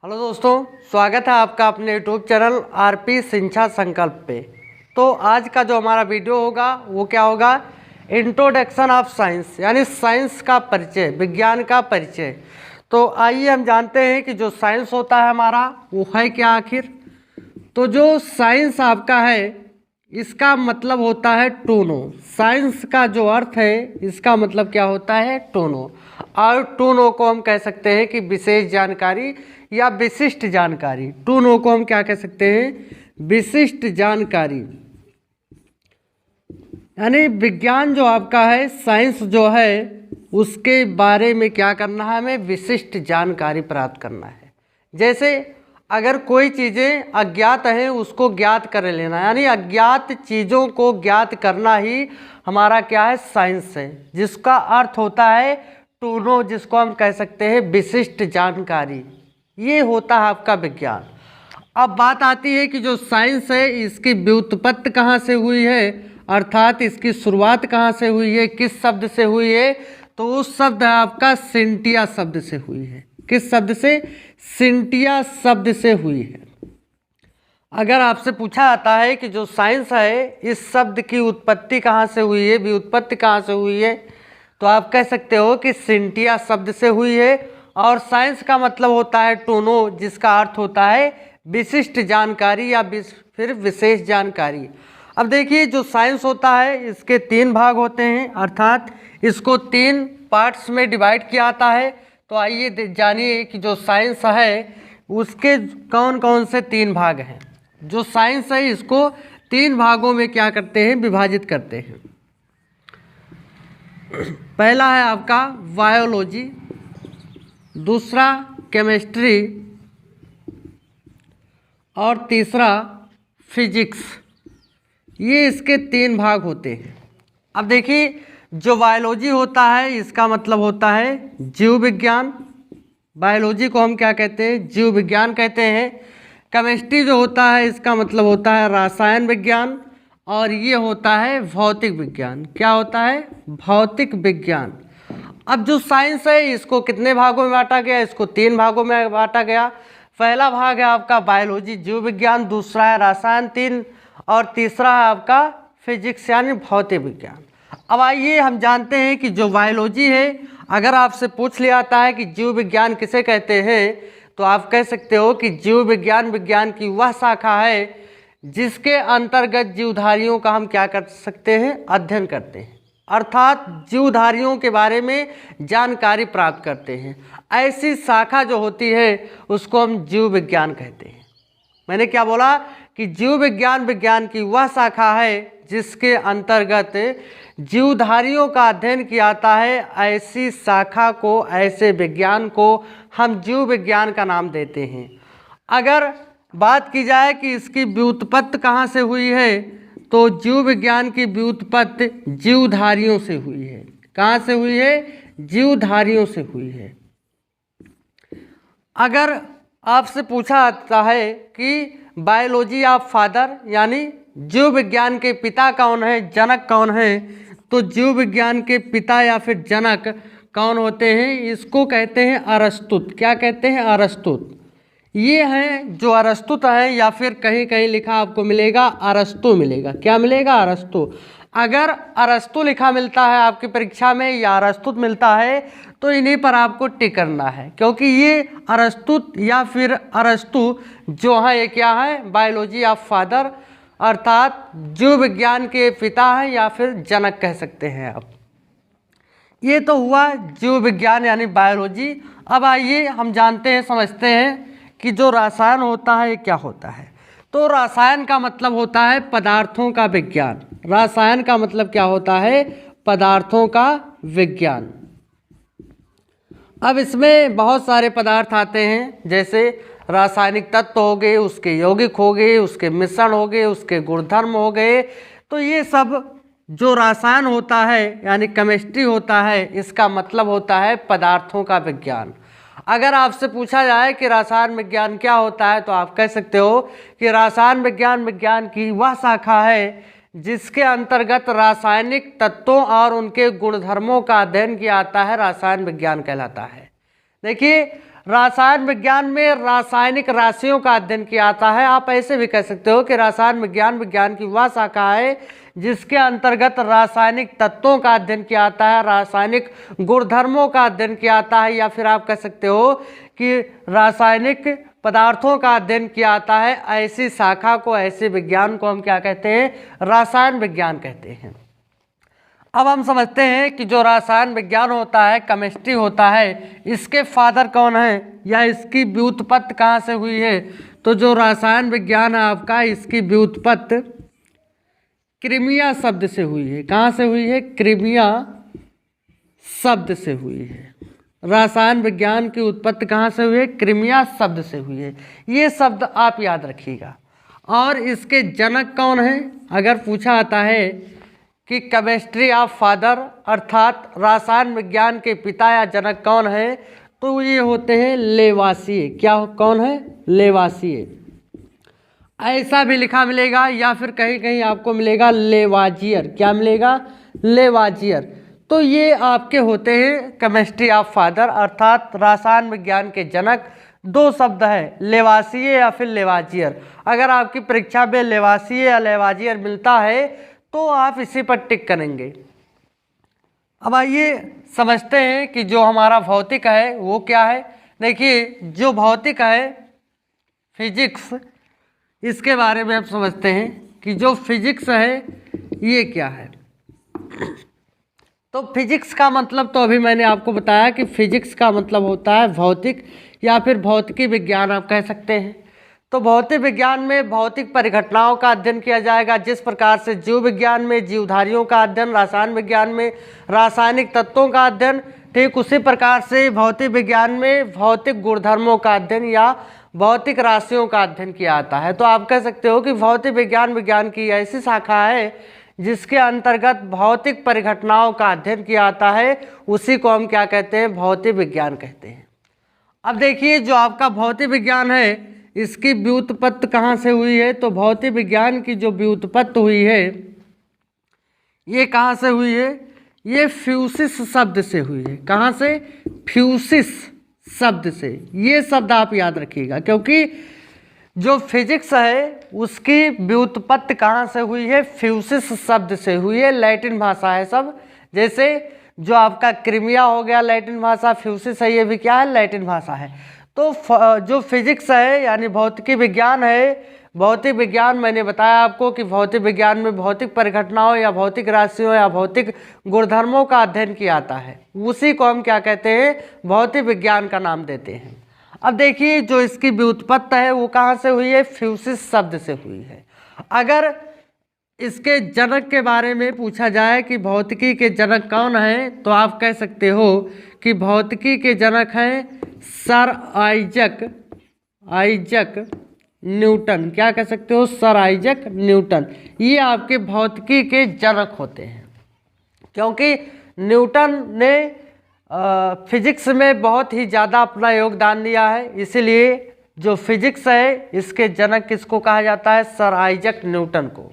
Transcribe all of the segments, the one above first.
Hello दोस्तों, स्वागत है आपका अपने यूट्यूब चैनल आरपी शिक्षा संकल्प पे। तो आज का जो हमारा वीडियो होगा वो क्या होगा, इंट्रोडक्शन ऑफ साइंस, यानी साइंस का परिचय, विज्ञान का परिचय। तो आइए हम जानते हैं कि जो साइंस होता है हमारा वो है क्या आखिर। तो जो साइंस आपका है इसका मतलब होता है टू नो। साइंस का जो अर्थ है इसका मतलब क्या होता है, टू नो। और टू नो को हम कह सकते हैं कि विशेष जानकारी या विशिष्ट जानकारी। टू नो को हम क्या कह सकते हैं, विशिष्ट जानकारी। यानी विज्ञान जो आपका है, साइंस जो है, उसके बारे में क्या करना है, हमें विशिष्ट जानकारी प्राप्त करना है। जैसे अगर कोई चीज़ें अज्ञात हैं उसको ज्ञात कर लेना, यानी अज्ञात चीज़ों को ज्ञात करना ही हमारा क्या है, साइंस है, जिसका अर्थ होता है टू नो, जिसको हम कह सकते हैं विशिष्ट जानकारी। ये होता है आपका विज्ञान। अब बात आती है कि जो साइंस है इसकी व्युत्पत्ति कहाँ से हुई है, अर्थात इसकी शुरुआत कहाँ से हुई है, किस शब्द से हुई है। तो उस शब्द है आपका सिंटिया शब्द से हुई है। किस शब्द से, सिंटिया शब्द से हुई है। अगर आपसे पूछा जाता है कि जो साइंस है इस शब्द की उत्पत्ति कहाँ से हुई है, व्युत्पत्ति कहाँ से हुई है, तो आप कह सकते हो कि सिंटिया शब्द से हुई है। और साइंस का मतलब होता है टू नो, जिसका अर्थ होता है विशिष्ट जानकारी या फिर विशेष जानकारी। अब देखिए जो साइंस होता है इसके तीन भाग होते हैं, अर्थात इसको तीन पार्ट्स में डिवाइड किया जाता है। तो आइए जानिए कि जो साइंस है उसके कौन कौन से तीन भाग हैं। जो साइंस है इसको तीन भागों में क्या करते हैं, विभाजित करते हैं। पहला है आपका बायोलॉजी, दूसरा केमिस्ट्री और तीसरा फिजिक्स। ये इसके तीन भाग होते हैं। अब देखिए जो बायोलॉजी होता है इसका मतलब होता है जीव विज्ञान। बायोलॉजी को हम क्या कहते हैं, जीव विज्ञान कहते हैं। केमिस्ट्री जो होता है इसका मतलब होता है रसायन विज्ञान। और ये होता है भौतिक विज्ञान। क्या होता है, भौतिक विज्ञान। अब जो साइंस है इसको कितने भागों में बांटा गया, इसको तीन भागों में बांटा गया। पहला भाग है आपका बायोलॉजी, जीव विज्ञान, दूसरा है रसायन, तीन, और तीसरा है आपका फिजिक्स यानी भौतिक विज्ञान। अब आइए हम जानते हैं कि जो बायोलॉजी है, अगर आपसे पूछ लिया जाता है कि जीव विज्ञान किसे कहते हैं, तो आप कह सकते हो कि जीव विज्ञान विज्ञान की वह शाखा है जिसके अंतर्गत जीवधारियों का हम क्या कर सकते हैं, अध्ययन करते हैं, अर्थात जीवधारियों के बारे में जानकारी प्राप्त करते हैं। ऐसी शाखा जो होती है उसको हम जीव विज्ञान कहते हैं। मैंने क्या बोला कि जीव विज्ञान विज्ञान की वह शाखा है जिसके अंतर्गत जीवधारियों का अध्ययन किया जाता है। ऐसी शाखा को, ऐसे विज्ञान को हम जीव विज्ञान का नाम देते हैं। अगर बात की जाए कि इसकी व्युत्पत्ति कहाँ से हुई है, तो जीव विज्ञान की व्युत्पत्ति जीवधारियों से हुई है। कहाँ से हुई है, जीवधारियों से हुई है। अगर आपसे पूछा जाता है कि बायोलॉजी ऑफ फादर, यानी जीव विज्ञान के पिता कौन है, जनक कौन है, तो जीव विज्ञान के पिता या फिर जनक कौन होते हैं, इसको कहते हैं अरस्तु। क्या कहते हैं, अरस्तु। ये हैं जो अरस्तु हैं, या फिर कहीं कहीं लिखा आपको मिलेगा अरस्तु मिलेगा। क्या मिलेगा, अरस्तु। अगर अरस्तु लिखा मिलता है आपकी परीक्षा में या अरस्तु मिलता है तो इन्हीं पर आपको टिक करना है, क्योंकि ये अरस्तु या फिर अरस्तु जो है ये क्या है, बायोलॉजी ऑफ फादर, अर्थात जीव विज्ञान के पिता हैं या फिर जनक कह सकते हैं आप। ये तो हुआ जीव विज्ञान यानी बायोलॉजी। अब आइए हम जानते हैं, समझते हैं कि जो रसायन होता है क्या होता है। तो रसायन का मतलब होता है पदार्थों का विज्ञान। रसायन का मतलब क्या होता है, पदार्थों का विज्ञान। अब इसमें बहुत सारे पदार्थ आते हैं, जैसे रासायनिक तत्व हो गए, उसके यौगिक हो गए, उसके मिश्रण हो गए, उसके गुणधर्म हो गए। तो ये सब जो रसायन होता है यानी केमिस्ट्री होता है, इसका मतलब होता है पदार्थों का विज्ञान। अगर आपसे पूछा जाए कि रसायन विज्ञान क्या होता है, तो आप कह सकते हो कि रसायन विज्ञान विज्ञान की वह शाखा है जिसके अंतर्गत रासायनिक तत्वों और उनके गुणधर्मों का अध्ययन किया जाता है, रसायन विज्ञान कहलाता है। देखिए रसायन विज्ञान में रासायनिक राशियों का अध्ययन किया जाता है। आप ऐसे भी कह सकते हो कि रसायन विज्ञान विज्ञान की वह शाखा है जिसके अंतर्गत रासायनिक तत्वों का अध्ययन किया जाता है, रासायनिक गुणधर्मों का अध्ययन किया जाता है, या फिर आप कह सकते हो कि रासायनिक पदार्थों का अध्ययन किया जाता है। ऐसी शाखा को, ऐसे विज्ञान को हम क्या कहते हैं? रसायन विज्ञान कहते हैं। अब हम समझते हैं कि जो रसायन विज्ञान होता है, केमिस्ट्री होता है, इसके फादर कौन है या इसकी व्युत्पत्ति कहाँ से हुई है? तो जो रसायन विज्ञान है आपका, इसकी व्युत्पत्ति क्रीमिया शब्द से हुई है। कहाँ से हुई है? क्रीमिया शब्द से हुई है। रसायन विज्ञान की उत्पत्ति कहाँ से हुई है? क्रीमिया शब्द से हुई है। ये शब्द आप याद रखिएगा। और इसके जनक कौन है? अगर पूछा जाता है कि केमिस्ट्री ऑफ फादर अर्थात रसायन विज्ञान के पिता या जनक कौन है, तो ये होते हैं लेवासिए। क्या कौन है? लेवासिए। ऐसा भी लिखा मिलेगा या फिर कहीं कहीं आपको मिलेगा लेवाजियर। क्या मिलेगा? लेवाजियर। तो ये आपके होते हैं केमिस्ट्री ऑफ फादर अर्थात रसायन विज्ञान के जनक। दो शब्द है, लेवासिए या फिर लेवाजियर। अगर आपकी परीक्षा में लेवासिए या लेवाजियर मिलता है तो आप इसी पर टिक करेंगे। अब आइए समझते हैं कि जो हमारा भौतिक है वो क्या है। देखिए, जो भौतिक है फिजिक्स, इसके बारे में हम समझते हैं कि जो फिजिक्स है ये क्या है। तो फिजिक्स का मतलब तो अभी मैंने आपको बताया कि फिजिक्स का मतलब होता है भौतिक या फिर भौतिकी विज्ञान आप कह सकते हैं। तो भौतिक विज्ञान में भौतिक परिघटनाओं का अध्ययन किया जाएगा। जिस प्रकार से जीव विज्ञान में जीवधारियों का अध्ययन, रसायन विज्ञान में रासायनिक तत्वों का अध्ययन, ठीक उसी प्रकार से भौतिक विज्ञान में भौतिक गुणधर्मों का अध्ययन या भौतिक राशियों का अध्ययन किया जाता है। तो आप कह सकते हो कि भौतिक विज्ञान विज्ञान की ऐसी शाखा है जिसके अंतर्गत भौतिक परिघटनाओं का अध्ययन किया जाता है, उसी को हम क्या कहते हैं? भौतिक विज्ञान कहते हैं। अब देखिए, जो आपका भौतिक विज्ञान है इसकी व्युत्पत्ति कहाँ से हुई है? तो भौतिक विज्ञान की जो व्युत्पत्ति हुई है ये कहाँ से हुई है? ये फ्यूसिस शब्द से हुई है। कहाँ से? फ्यूसिस शब्द से। ये शब्द आप याद रखिएगा क्योंकि जो फिजिक्स है उसकी व्युत्पत्ति कहाँ से हुई है? फ्यूसिस शब्द से हुई है। लैटिन भाषा है सब। जैसे जो आपका क्रीमिया हो गया लैटिन भाषा, फ्यूसिस है ये भी क्या है? लैटिन भाषा है। तो जो फिजिक्स है यानी भौतिकी विज्ञान है, भौतिक विज्ञान मैंने बताया आपको कि भौतिक विज्ञान में भौतिक परिघटनाओं या भौतिक राशियों या भौतिक गुणधर्मों का अध्ययन किया जाता है। उसी को हम क्या कहते हैं? भौतिक विज्ञान का नाम देते हैं। अब देखिए, जो इसकी व्युत्पत्ति है वो कहाँ से हुई है? फ्यूसिस शब्द से हुई है। अगर इसके जनक के बारे में पूछा जाए कि भौतिकी के जनक कौन है, तो आप कह सकते हो कि भौतिकी के जनक हैं सर आइजक न्यूटन। क्या कह सकते हो? Sir Isaac Newton. ये आपके भौतिकी के जनक होते हैं क्योंकि न्यूटन ने फिजिक्स में बहुत ही ज़्यादा अपना योगदान दिया है। इसीलिए जो फिजिक्स है इसके जनक किसको कहा जाता है? सर आइजक न्यूटन को।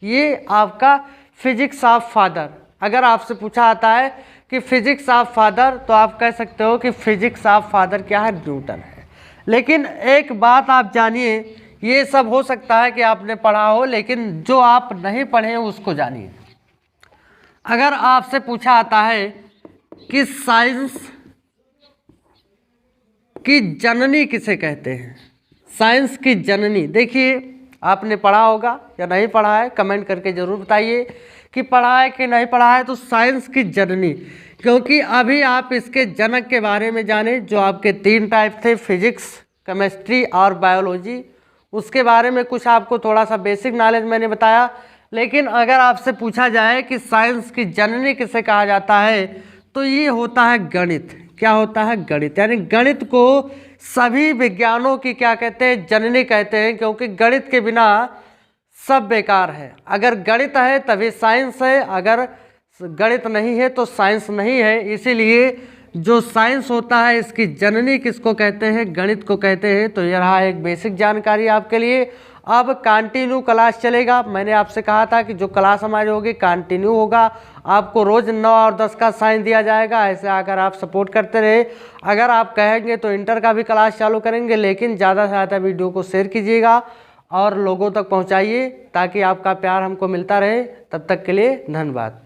ये आपका फिजिक्स ऑफ फादर। अगर आपसे पूछा जाता है कि फिजिक्स ऑफ फादर, तो आप कह सकते हो कि फिजिक्स ऑफ फादर क्या है? न्यूटन है। लेकिन एक बात आप जानिए, ये सब हो सकता है कि आपने पढ़ा हो, लेकिन जो आप नहीं पढ़े हैं उसको जानिए। अगर आपसे पूछा जाता है कि साइंस की जननी किसे कहते हैं? साइंस की जननी। देखिए, आपने पढ़ा होगा या नहीं पढ़ा है, कमेंट करके ज़रूर बताइए कि पढ़ा है कि नहीं पढ़ा है। तो साइंस की जननी, क्योंकि अभी आप इसके जनक के बारे में जाने, जो आपके 3 टाइप थे, फिजिक्स, केमिस्ट्री और बायोलॉजी, उसके बारे में कुछ आपको थोड़ा सा बेसिक नॉलेज मैंने बताया। लेकिन अगर आपसे पूछा जाए कि साइंस की जननी किसे कहा जाता है, तो ये होता है गणित। क्या होता है? गणित। यानी गणित को सभी विज्ञानों की क्या कहते हैं? जननी कहते हैं, क्योंकि गणित के बिना सब बेकार है। अगर गणित है तभी साइंस है, अगर गणित नहीं है तो साइंस नहीं है। इसीलिए जो साइंस होता है इसकी जननी किसको कहते हैं? गणित को कहते हैं। तो यह रहा एक बेसिक जानकारी आपके लिए। अब कंटिन्यू क्लास चलेगा। मैंने आपसे कहा था कि जो क्लास हमारी होगी कंटिन्यू होगा, आपको रोज़ 9 और 10 का साइन दिया जाएगा। ऐसे अगर आप सपोर्ट करते रहे, अगर आप कहेंगे तो इंटर का भी क्लास चालू करेंगे, लेकिन ज़्यादा से ज़्यादा वीडियो को शेयर कीजिएगा और लोगों तक पहुंचाइए ताकि आपका प्यार हमको मिलता रहे। तब तक के लिए धन्यवाद।